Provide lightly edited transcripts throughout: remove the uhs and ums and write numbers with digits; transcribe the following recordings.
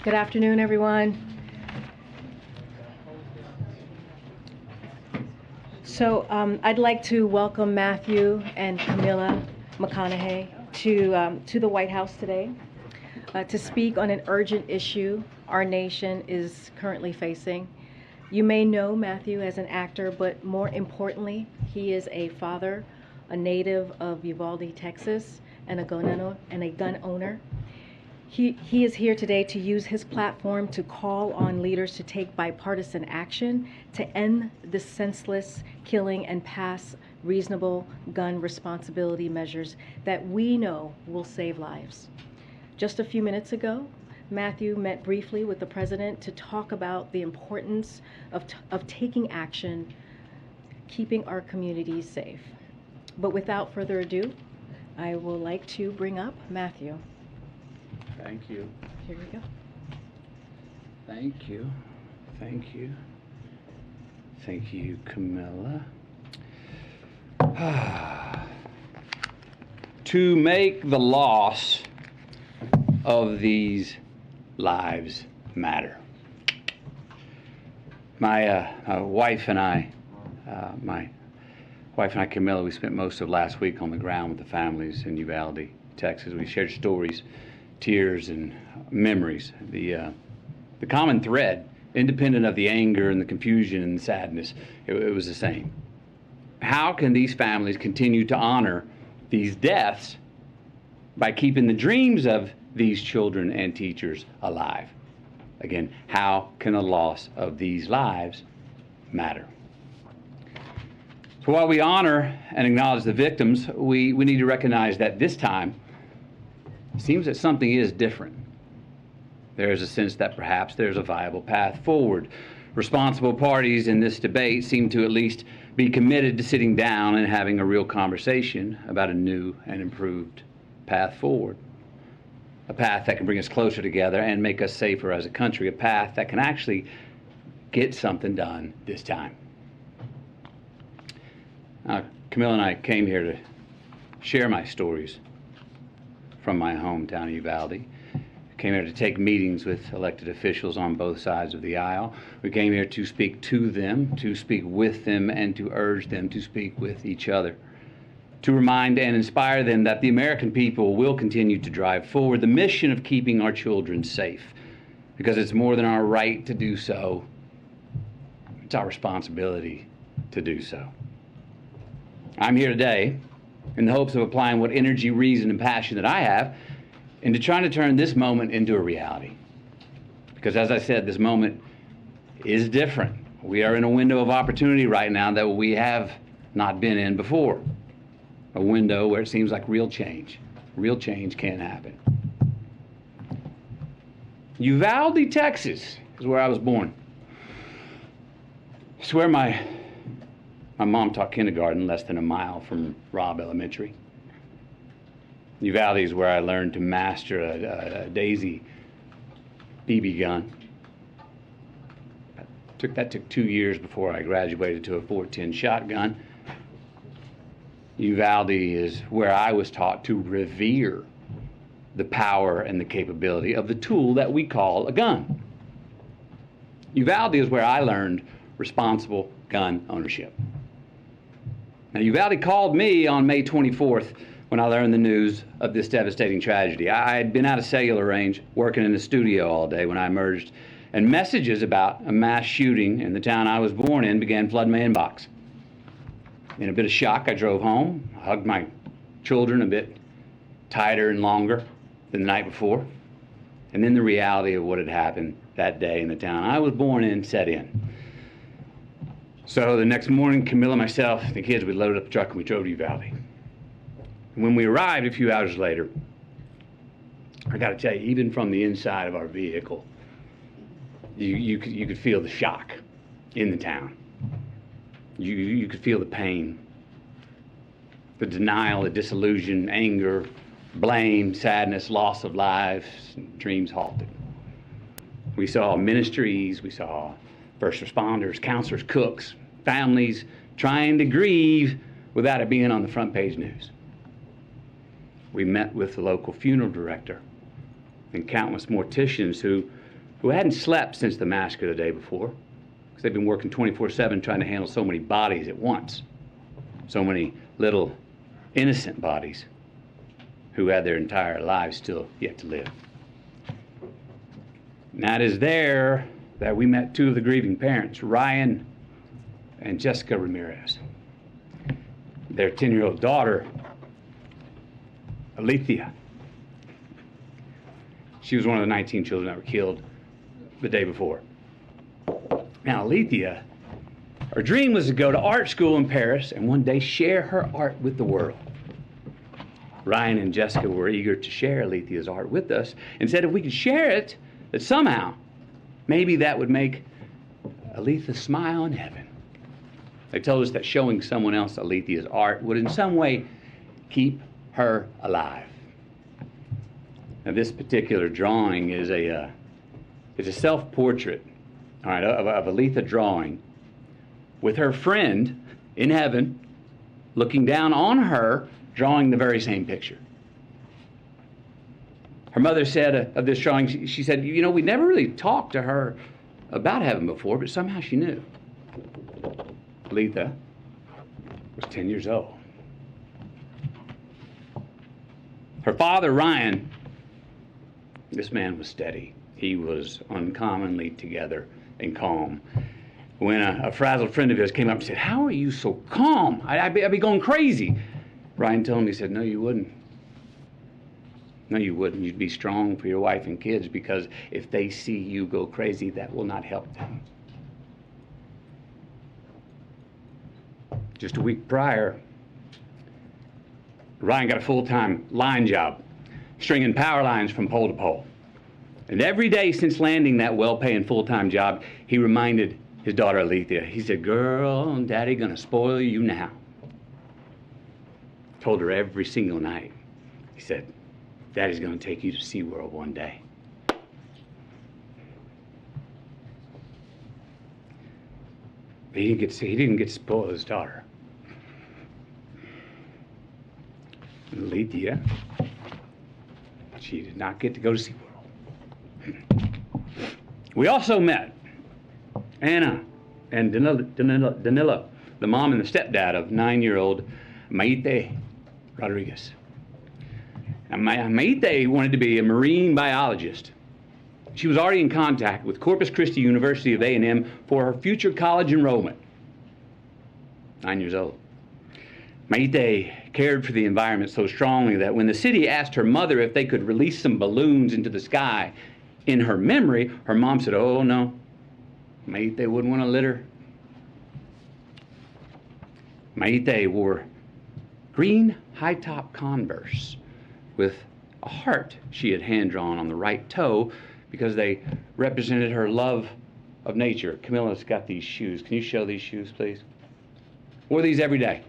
Good afternoon, everyone. So I'd like to welcome Matthew and Camilla McConaughey to the White House today to speak on an urgent issue our nation is currently facing. You may know Matthew as an actor, but more importantly, he is a father, a native of Uvalde, Texas, and a gun owner. He is here today to use his platform to call on leaders to take bipartisan action to end the senseless killing and pass reasonable gun responsibility measures that we know will save lives. Just a few minutes ago, Matthew met briefly with the president to talk about the importance of taking action, keeping our communities safe. But without further ado, I would like to bring up Matthew. Thank you. Here we go. Thank you. Thank you. Thank you, Camilla. To make the loss of these lives matter. My wife and I, Camilla, we spent most of last week on the ground with the families in Uvalde, Texas. We shared stories, tears, and memories. The common thread, independent of the anger and the confusion and the sadness, it was the same. How can these families continue to honor these deaths by keeping the dreams of these children and teachers alive? Again, how can the loss of these lives matter? So while we honor and acknowledge the victims, we need to recognize that this time, it seems that something is different. There is a sense that perhaps there's a viable path forward. Responsible parties in this debate seem to at least be committed to sitting down and having a real conversation about a new and improved path forward. A path that can bring us closer together and make us safer as a country. A path that can actually get something done this time. Camilla and I came here to share my stories from my hometown of Uvalde. We came here to take meetings with elected officials on both sides of the aisle. We came here to speak to them, to speak with them, and to urge them to speak with each other. To remind and inspire them that the American people will continue to drive forward the mission of keeping our children safe, because it's more than our right to do so. It's our responsibility to do so. I'm here today in the hopes of applying what energy, reason, and passion that I have into trying to turn this moment into a reality. Because as I said, this moment is different. We are in a window of opportunity right now that we have not been in before. A window where it seems like real change can happen. Uvalde, Texas is where I was born. It's where my mom taught kindergarten less than a mile from Robb Elementary. Uvalde is where I learned to master a Daisy BB gun. That took 2 years before I graduated to a .410 shotgun. Uvalde is where I was taught to revere the power and the capability of the tool that we call a gun. Uvalde is where I learned responsible gun ownership. Now, Uvalde called me on May 24th when I learned the news of this devastating tragedy. I had been out of cellular range, working in the studio all day when I emerged, and messages about a mass shooting in the town I was born in began flooding my inbox. In a bit of shock, I drove home, hugged my children a bit tighter and longer than the night before, and then the reality of what had happened that day in the town I was born in set in. So the next morning, Camilla, myself, and the kids, we loaded up the truck and we drove to Uvalde. And when we arrived a few hours later, I got to tell you, even from the inside of our vehicle, you could feel the shock in the town. You could feel the pain, the denial, the disillusion, anger, blame, sadness, loss of lives, dreams halted. We saw ministries, we saw first responders, counselors, cooks, families trying to grieve without it being on the front page news. We met with the local funeral director and countless morticians who hadn't slept since the massacre the day before, because they've been working 24/7 trying to handle so many bodies at once, so many little innocent bodies who had their entire lives still yet to live. And that is there that we met two of the grieving parents, Ryan and Jessica Ramirez. Their 10-year-old daughter, Alethea. She was one of the 19 children that were killed the day before. Now, Alethea, her dream was to go to art school in Paris and one day share her art with the world. Ryan and Jessica were eager to share Alethea's art with us and said if we could share it, that somehow, maybe that would make Alethea smile in heaven. They told us that showing someone else Alethea's art would in some way keep her alive. Now, this particular drawing is a self-portrait, all right, of Alethea drawing with her friend in heaven looking down on her, drawing the very same picture. Her mother said of this drawing, she said, you know, we never really talked to her about heaven before, but somehow she knew. Alethea was 10 years old. Her father, Ryan, this man was steady. He was uncommonly together and calm. When a frazzled friend of his came up and said, how are you so calm? I'd be going crazy. Ryan told him, he said, no, you wouldn't. No, you wouldn't. You'd be strong for your wife and kids, because if they see you go crazy, that will not help them. Just a week prior, Ryan got a full-time line job, stringing power lines from pole to pole. And every day since landing that well-paying full-time job, he reminded his daughter Alethea, he said, girl, Daddy gonna spoil you now. Told her every single night. He said, Daddy's gonna take you to SeaWorld one day. But he didn't get to spoil his daughter. Alethea, she did not get to go to SeaWorld. We also met Anna and Danilo, the mom and the stepdad of 9-year-old Maite Rodriguez. Now, Maite wanted to be a marine biologist. She was already in contact with Corpus Christi University of A&M for her future college enrollment. 9 years old. Maite cared for the environment so strongly that when the city asked her mother if they could release some balloons into the sky in her memory, her mom said, oh no, Maite wouldn't want to litter. Maite wore green high-top Converse with a heart she had hand-drawn on the right toe because they represented her love of nature. Camilla's got these shoes. Can you show these shoes, please? Wore these every day.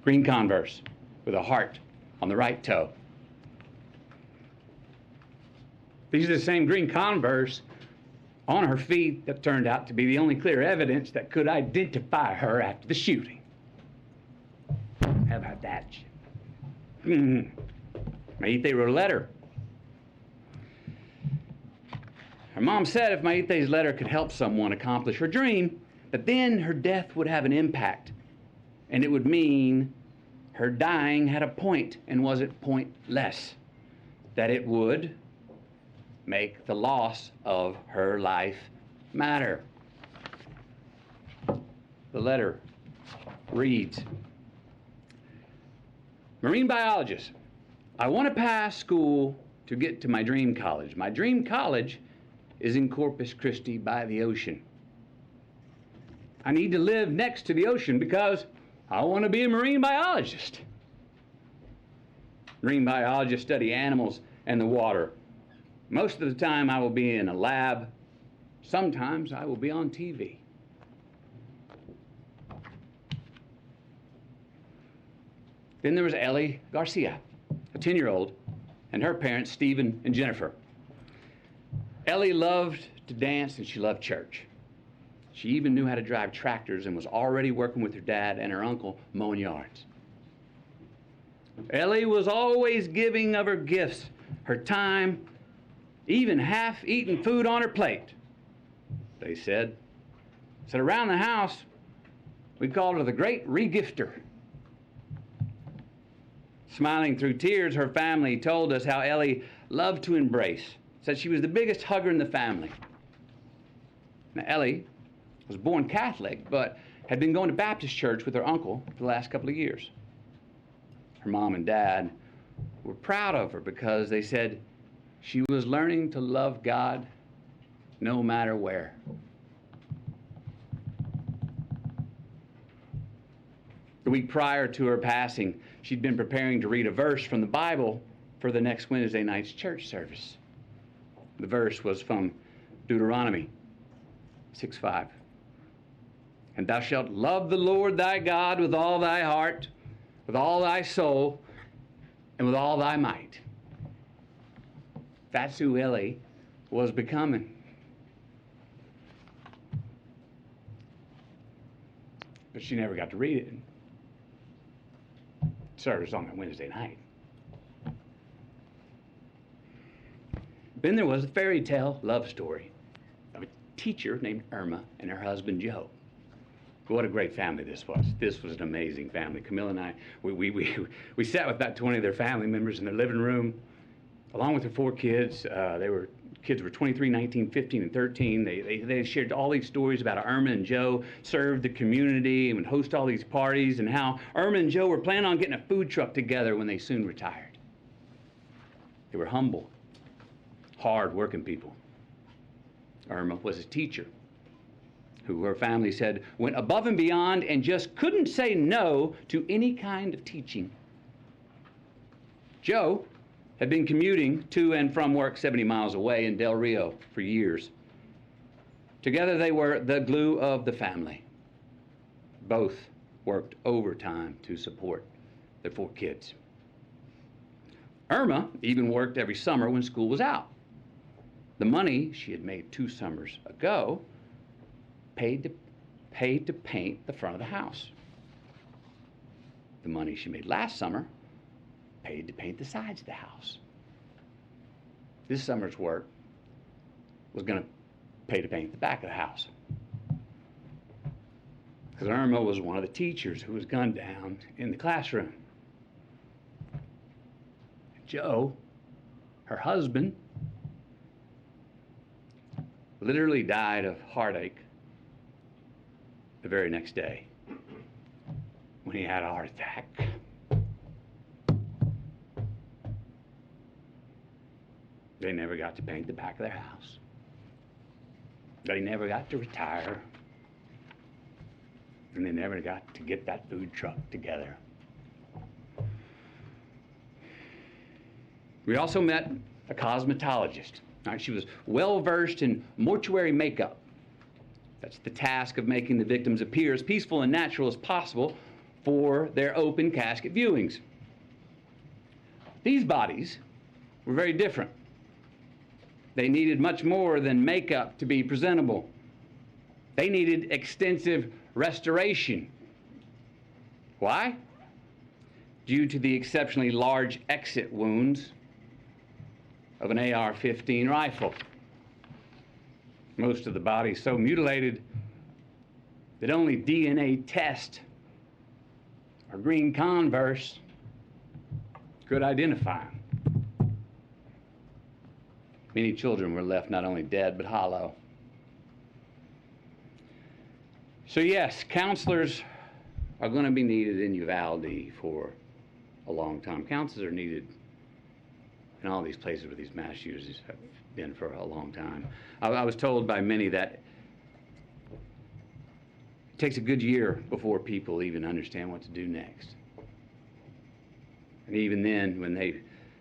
Green Converse with a heart on the right toe. These are the same green Converse on her feet that turned out to be the only clear evidence that could identify her after the shooting. How about that? Maite wrote a letter. Her mom said if Maite's letter could help someone accomplish her dream, that then her death would have an impact. And it would mean her dying had a point and wasn't pointless. That it would make the loss of her life matter. The letter reads, Marine biologist, I want to pass school to get to my dream college. My dream college is in Corpus Christi by the ocean. I need to live next to the ocean because I want to be a marine biologist. Marine biologists study animals and the water. Most of the time I will be in a lab. Sometimes I will be on TV. Then there was Ellie Garcia, a 10-year-old, and her parents, Stephen and Jennifer. Ellie loved to dance and she loved church. She even knew how to drive tractors and was already working with her dad and her uncle mowing yards. Ellie was always giving of her gifts, her time, even half-eaten food on her plate. They said around the house, we called her the Great Regifter. Smiling through tears, her family told us how Ellie loved to embrace, said she was the biggest hugger in the family. Now, Ellie was born Catholic, but had been going to Baptist church with her uncle for the last couple of years. Her mom and dad were proud of her because they said she was learning to love God no matter where. The week prior to her passing, she'd been preparing to read a verse from the Bible for the next Wednesday night's church service. The verse was from Deuteronomy 6:5. And thou shalt love the Lord thy God with all thy heart, with all thy soul, and with all thy might. That's who Ellie was becoming. But she never got to read it. Service on that Wednesday night. Then there was a fairy tale love story of a teacher named Irma and her husband Joe. What a great family this was. This was an amazing family. Camilla and I, we sat with about 20 of their family members in their living room, along with their 4 kids. Kids were 23, 19, 15, and 13. They shared all these stories about how Irma and Joe served the community and would host all these parties, and how Irma and Joe were planning on getting a food truck together when they soon retired. They were humble, hard-working people. Irma was a teacher who her family said went above and beyond and just couldn't say no to any kind of teaching. Joe had been commuting to and from work 70 miles away in Del Rio for years. Together they were the glue of the family. Both worked overtime to support their 4 kids. Irma even worked every summer when school was out. The money she had made 2 summers ago paid to paint the front of the house. The money she made last summer paid to paint the sides of the house. This summer's work was going to pay to paint the back of the house. Because Irma was one of the teachers who was gunned down in the classroom. Joe, her husband, literally died of heartache the very next day when he had a heart attack. They never got to paint the back of their house. They never got to retire. And they never got to get that food truck together. We also met a cosmetologist. She was well-versed in mortuary makeup. That's the task of making the victims appear as peaceful and natural as possible for their open casket viewings. These bodies were very different. They needed much more than makeup to be presentable. They needed extensive restoration. Why? Due to the exceptionally large exit wounds of an AR-15 rifle. Most of the body so mutilated that only DNA test or green Converse could identify them. Many children were left not only dead but hollow. So yes, counselors are going to be needed in Uvalde for a long time. Counselors are needed in all these places where these mass shooters have been for a long time. I was told by many that it takes a good year before people even understand what to do next. And even then, when they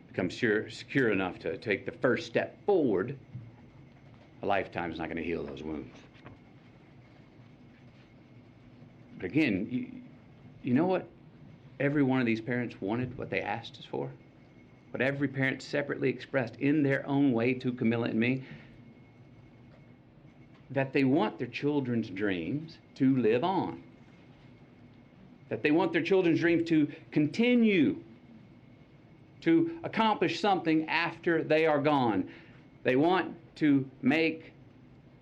become secure enough to take the first step forward, a lifetime is not going to heal those wounds. But again, you know what every one of these parents wanted, what they asked us for? What every parent separately expressed in their own way to Camilla and me? that they want their children's dreams to live on, that they want their children's dreams to continue, to accomplish something after they are gone. They want to make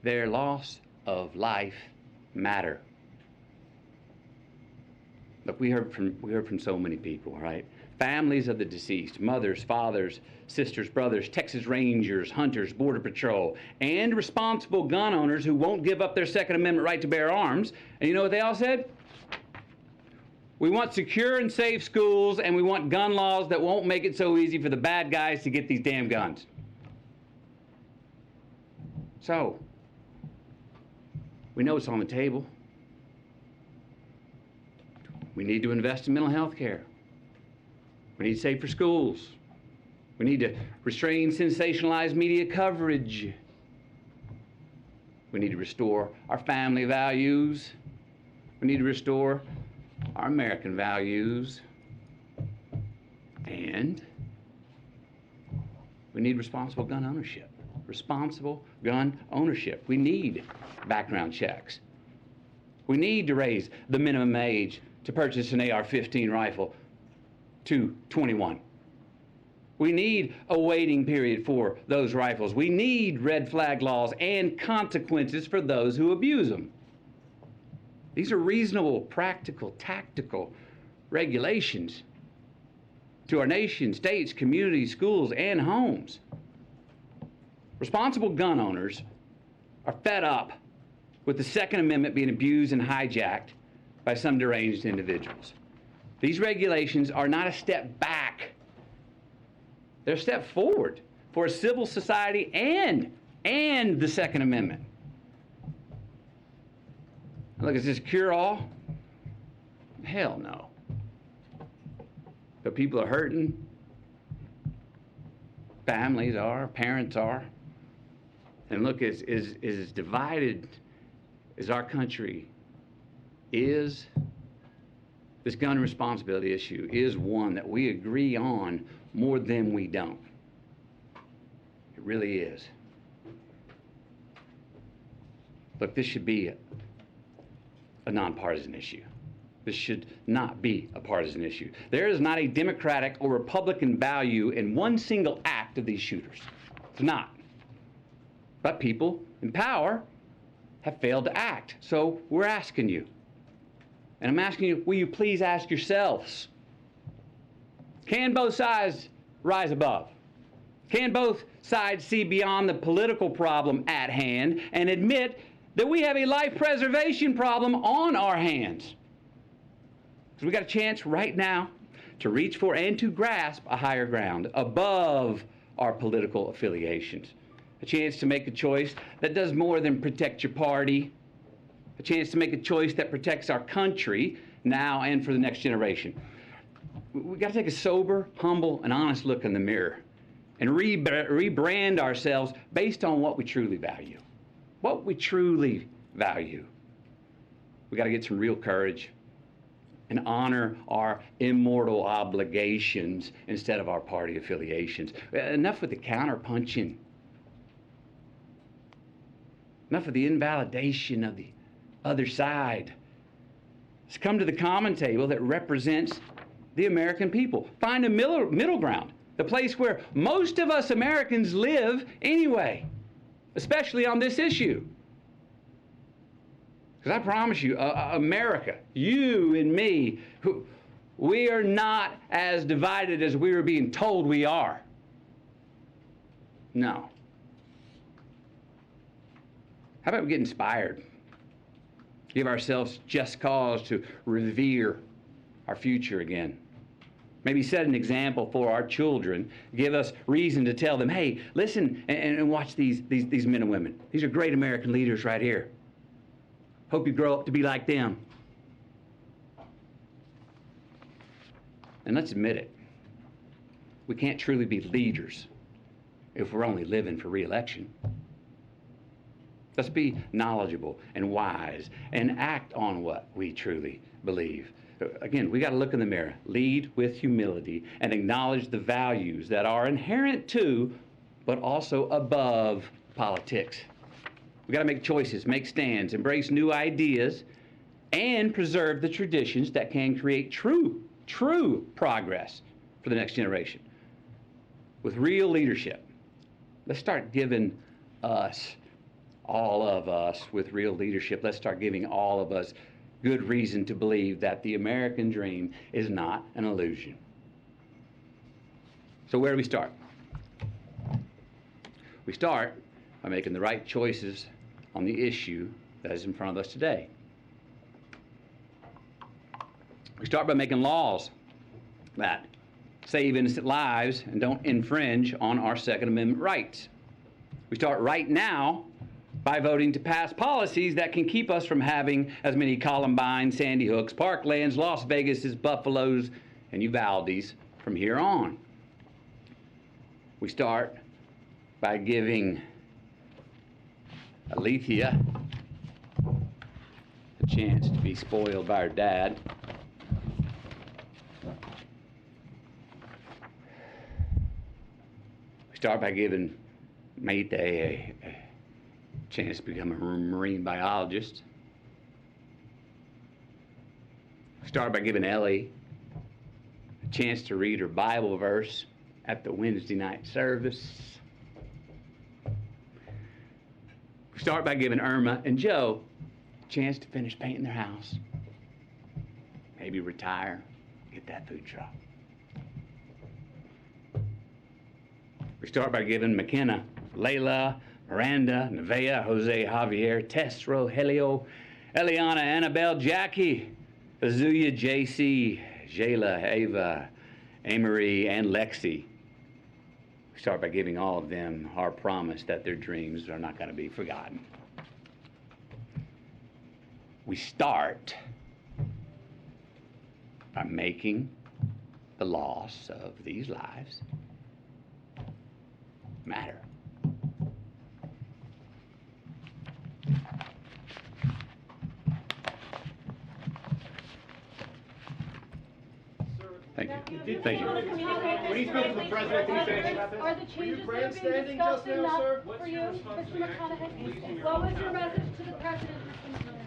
their loss of life matter. Look, we heard from so many people, right? Families of the deceased, mothers, fathers, sisters, brothers, Texas Rangers, hunters, Border Patrol, and responsible gun owners who won't give up their Second Amendment right to bear arms. And you know what they all said? We want secure and safe schools, and we want gun laws that won't make it so easy for the bad guys to get these damn guns. So, we know it's on the table. We need to invest in mental health care. We need safer schools. We need to restrain sensationalized media coverage. We need to restore our family values. We need to restore our American values. And we need responsible gun ownership. Responsible gun ownership. We need background checks. We need to raise the minimum age to purchase an AR-15 rifle to 21. We need a waiting period for those rifles. We need red flag laws and consequences for those who abuse them. These are reasonable, practical, tactical regulations to our nation, states, communities, schools, and homes. Responsible gun owners are fed up with the Second Amendment being abused and hijacked by some deranged individuals. These regulations are not a step back. They're a step forward for a civil society and the Second Amendment. Look, is this cure-all? Hell no. But people are hurting. Families are, parents are. And look, as divided as our country is, this gun responsibility issue is one that we agree on more than we don't. It really is. Look, this should be a nonpartisan issue. This should not be a partisan issue. There is not a Democratic or Republican value in one single act of these shooters. It's not. But people in power have failed to act. So we're asking you. And I'm asking you, will you please ask yourselves, can both sides rise above? Can both sides see beyond the political problem at hand and admit that we have a life preservation problem on our hands? Because we got a chance right now to reach for and to grasp a higher ground above our political affiliations. A chance to make a choice that does more than protect your party. A chance to make a choice that protects our country now and for the next generation. We've got to take a sober, humble, and honest look in the mirror and rebrand ourselves based on what we truly value. What we truly value. We've got to get some real courage and honor our immortal obligations instead of our party affiliations. Enough with the counterpunching. Enough of the invalidation of the other side. Let's come to the common table that represents the American people. Find a middle ground, the place where most of us Americans live anyway, especially on this issue. Because I promise you, America, you and me, we are not as divided as we are being told we are. No. How about we get inspired? Give ourselves just cause to revere our future again. Maybe set an example for our children. Give us reason to tell them, hey, listen and watch these men and women. These are great American leaders right here. Hope you grow up to be like them. And let's admit it. We can't truly be leaders if we're only living for re-election. Let's be knowledgeable and wise and act on what we truly believe. Again, we got to look in the mirror, lead with humility, and acknowledge the values that are inherent to, but also above politics. We got to make choices, make stands, embrace new ideas, and preserve the traditions that can create true progress for the next generation. With real leadership, let's start giving us, all of us, with real leadership, let's start giving all of us good reason to believe that the American dream is not an illusion. So where do we start? We start by making the right choices on the issue that is in front of us today. We start by making laws that save innocent lives and don't infringe on our Second Amendment rights. We start right now by voting to pass policies that can keep us from having as many Columbine, Sandy Hooks, Parklands, Las Vegas, Buffaloes, and Uvaldes from here on. We start by giving Alethea a chance to be spoiled by her dad. We start by giving Maite a chance to become a marine biologist. We start by giving Ellie a chance to read her Bible verse at the Wednesday night service. We start by giving Irma and Joe a chance to finish painting their house. Maybe retire, get that food truck. We start by giving McKenna, Layla, Miranda, Nevaeh, Jose, Javier, Tess, Rogelio, Eliana, Annabelle, Jackie, Azuya, JC, Jayla, Ava, Amory, and Lexi. We start by giving all of them our promise that their dreams are not going to be forgotten. We start by making the loss of these lives matter. Thank you. Thank you. When he spoke to the president, did he say anything about this? Are the changes that are being discussed enough for you, Mr. McConaughey? What was your message to the president, Mr. McConaughey?